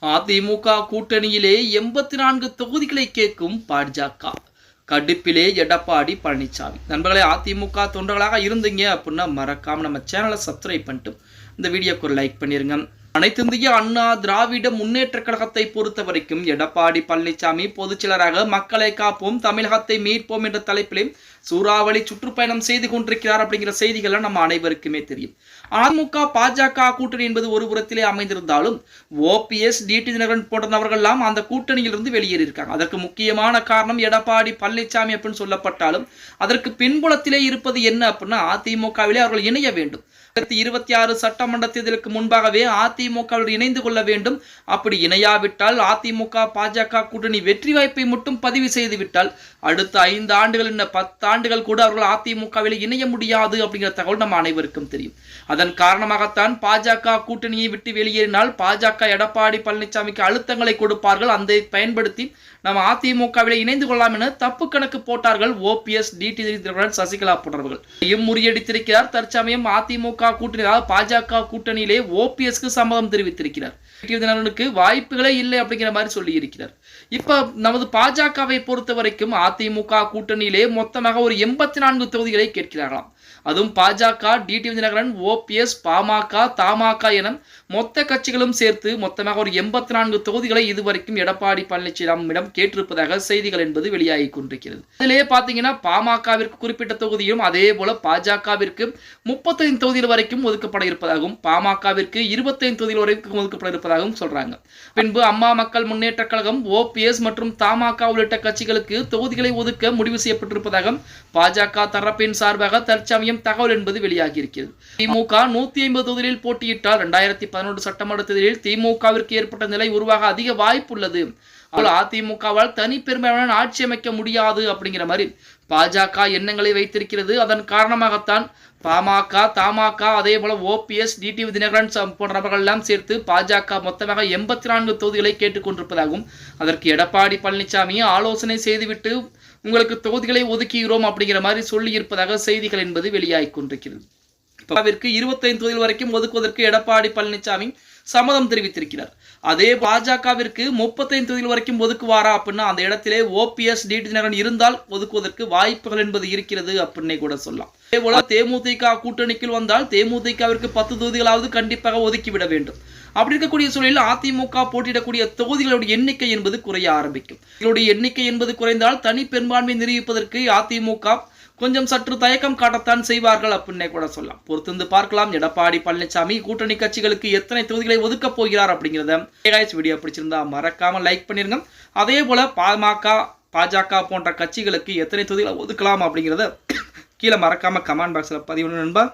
அதிமுக கூட்டணியிலே 84 தொகுதிகளை கேட்கும் பாஜக. கடுப்பிலே எடப்பாடி பழனிசாமி. நண்பர்களே, அதிமுக தொண்டர்களாக இருந்தீங்க அப்படின்னா மறக்காம நம்ம சேனலை சப்ஸ்கிரைப் பண்ணிட்டு இந்த வீடியோக்கு ஒரு லைக் பண்ணிருங்க. அனைத்திந்திய அண்ணா திராவிட முன்னேற்ற கழகத்தை பொறுத்த வரைக்கும் எடப்பாடி பழனிசாமி பொதுச்செயலராக மக்களை காப்போம் தமிழகத்தை மீட்போம் என்ற தலைப்பிலே சூறாவளி சுற்றுப்பயணம் செய்து கொண்டிருக்கிறார் அப்படிங்கிற செய்திகளை நம்ம அனைவருக்குமே தெரியும். அதிமுக பாஜக கூட்டணி என்பது ஒரு புறத்திலே அமைந்திருந்தாலும் ஓபிஎஸ் டிடி தினகரன் போன்ற நபர்கள்லாம் அந்த கூட்டணியிலிருந்து வெளியேறியிருக்காங்க. அதற்கு முக்கியமான காரணம் எடப்பாடி பழனிசாமி அப்படின்னு சொல்லப்பட்டாலும் அதற்கு பின்புலத்திலே இருப்பது என்ன அப்படின்னா அதிமுகவிலே அவர்கள் இணைய வேண்டும். 2026 சட்டமன்ற தேர்தலுக்கு முன்பாகவே அதிமுகவில் இணைந்து கொள்ள வேண்டும். அப்படி இணையாவிட்டால் அதிமுக பாஜக கூட்டணி வெற்றி வாய்ப்பை மட்டும் பதிவு செய்து விட்டால் அடுத்த 5 ஆண்டுகள் 10 ஆண்டுகள் கூட அவர்கள் அதிமுகவில் இணைய முடியாது அப்படிங்கிற தகவல் நம்ம அனைவருக்கும் தெரியும். அதன் காரணமாகத்தான் பாஜக கூட்டணியை விட்டு வெளியேறினால் பாஜக எடப்பாடி பழனிசாமிக்கு அழுத்தங்களை கொடுப்பார்கள். அதை பயன்படுத்தி நம்ம அதிமுகவில் இணைந்து கொள்ளலாம் என தப்பு கணக்கு போட்டார்கள் ஓபிஎஸ் டிடி தினகரன் சசிகலா போன்றவர்கள். முறியடித்திருக்கிறார். தற்சமயம் அதிமுக கூட்டணி பாஜக கூட்டணியிலே ஓபிஎஸ்க்கு சம்மதம் தெரிவித்திருக்கிறார். தினகரனுக்கு வாய்ப்புகளே இல்லை அப்படிங்கிற மாதிரி சொல்லி இருக்கிறார். இப்ப நமது பாஜகவை பொறுத்த வரைக்கும் அதிமுக கூட்டணியிலே மொத்தமாக ஒரு 84 தொகுதிகளை கேட்கிறார்களாம். அதுவும் பாஜக டிடி தினகரன் ஓபிஎஸ் பாமக தமாக என மொத்த கட்சிகளும் சேர்த்து மொத்தமாக ஒரு 84 தொகுதிகளை இதுவரைக்கும் எடப்பாடி பழனிசாமியிடம் கேட்டிருப்பதாக செய்திகள் என்பது வெளியாகி கொண்டிருக்கிறது. அதிலே பாத்தீங்கன்னா பாமகவிற்கு குறிப்பிட்ட தொகுதியும் அதே போல பாஜகவிற்கு 35 தொகுதிகள் வரைக்கும் ஒதுக்கப்பட இருப்பதாகவும் பாமகவிற்கு 25 தொகுதிகள் வரைக்கும் ஒதுக்கப்பட இருப்பதாகவும் சொல்றாங்க. பின்பு அம்மா மக்கள் முன்னேற்ற கழகம் ஓபிஎஸ் மற்றும் தமாக உள்ளிட்ட கட்சிகளுக்கு தொகுதிகளை ஒதுக்க முடிவு செய்யப்பட்டிருப்பதாக பாஜக தரப்பின் சார்பாக தற்சமயம் தகவல் என்பது வெளியாகி இருக்கிறது. திமுக 150 தொகுதிகளில் போட்டியிட்டால் 2011 சட்டமன்ற தேர்தலில் திமுகவிற்கு ஏற்பட்ட நிலை உருவாக அதிக வாய்ப்பு உள்ளது. அதிமுகவால் தனி பெரும்பான்மையுடன் ஆட்சி அமைக்க முடியாது அப்படிங்கிற மாதிரி பாஜக எண்ணங்களை வைத்திருக்கிறது. அதன் காரணமாகத்தான் பாமக தமாக அதே போல ஓபிஎஸ் டிடி தினகரன் போன்ற நபர்கள் எல்லாம் சேர்த்து பாஜக மொத்தமாக 84 தொகுதிகளை கேட்டுக்கொண்டிருப்பதாகவும் அதற்கு எடப்பாடி பழனிசாமி ஆலோசனை செய்துவிட்டு உங்களுக்கு தொகுதிகளை ஒதுக்குகிறோம் அப்படிங்கிற மாதிரி சொல்லி இருப்பதாக செய்திகள் என்பது வெளியாகி கொண்டிருக்கிறது. 25 தொகுதிகள் வரைக்கும் ஒதுக்குவதற்கு எடப்பாடி பழனிசாமி சம்மதம் தெரிவித்திருக்கிறார். அதே பாஜகவிற்கு 35 தொகுதிகள் வரைக்கும் ஒதுக்குவாரா அப்படின்னா அந்த இடத்திலே ஓபிஎஸ் டிடி தினகரன் இருந்தால் ஒதுக்குவதற்கு வாய்ப்புகள் என்பது இருக்கிறது அப்படின்னு கூட சொல்லலாம். அதே போல தேமுதிக கூட்டணிக்கு வந்தால் தேமுதிகவிற்கு 10 தொகுதிகளாவது கண்டிப்பாக ஒதுக்கிவிட வேண்டும். அப்படி இருக்கக்கூடிய சூழலில் அதிமுக போட்டியிடக்கூடிய தொகுதிகளுடைய எண்ணிக்கை என்பது குறைய ஆரம்பிக்கும். இதனுடைய எண்ணிக்கை என்பது குறைந்தால் தனி பெரும்பான்மை நிரூபிப்பதற்கு அதிமுக கொஞ்சம் சற்று தயக்கம் காட்டத்தான் செய்வார்கள் அப்படின்னே கூட சொல்லலாம். பொறுத்திருந்து பார்க்கலாம் எடப்பாடி பழனிசாமி கூட்டணி கட்சிகளுக்கு எத்தனை தொகுதிகளை ஒதுக்கப் போகிறார் அப்படிங்கிறத. வீடியோ பிடிச்சிருந்தா மறக்காம லைக் பண்ணிருங்க. அதே போல பாஜக போன்ற கட்சிகளுக்கு எத்தனை தொகுதிகளை ஒதுக்கலாம் அப்படிங்கிறத கீழே மறக்காம கமெண்ட் பாக்ஸ்ல பதிவு நண்பா.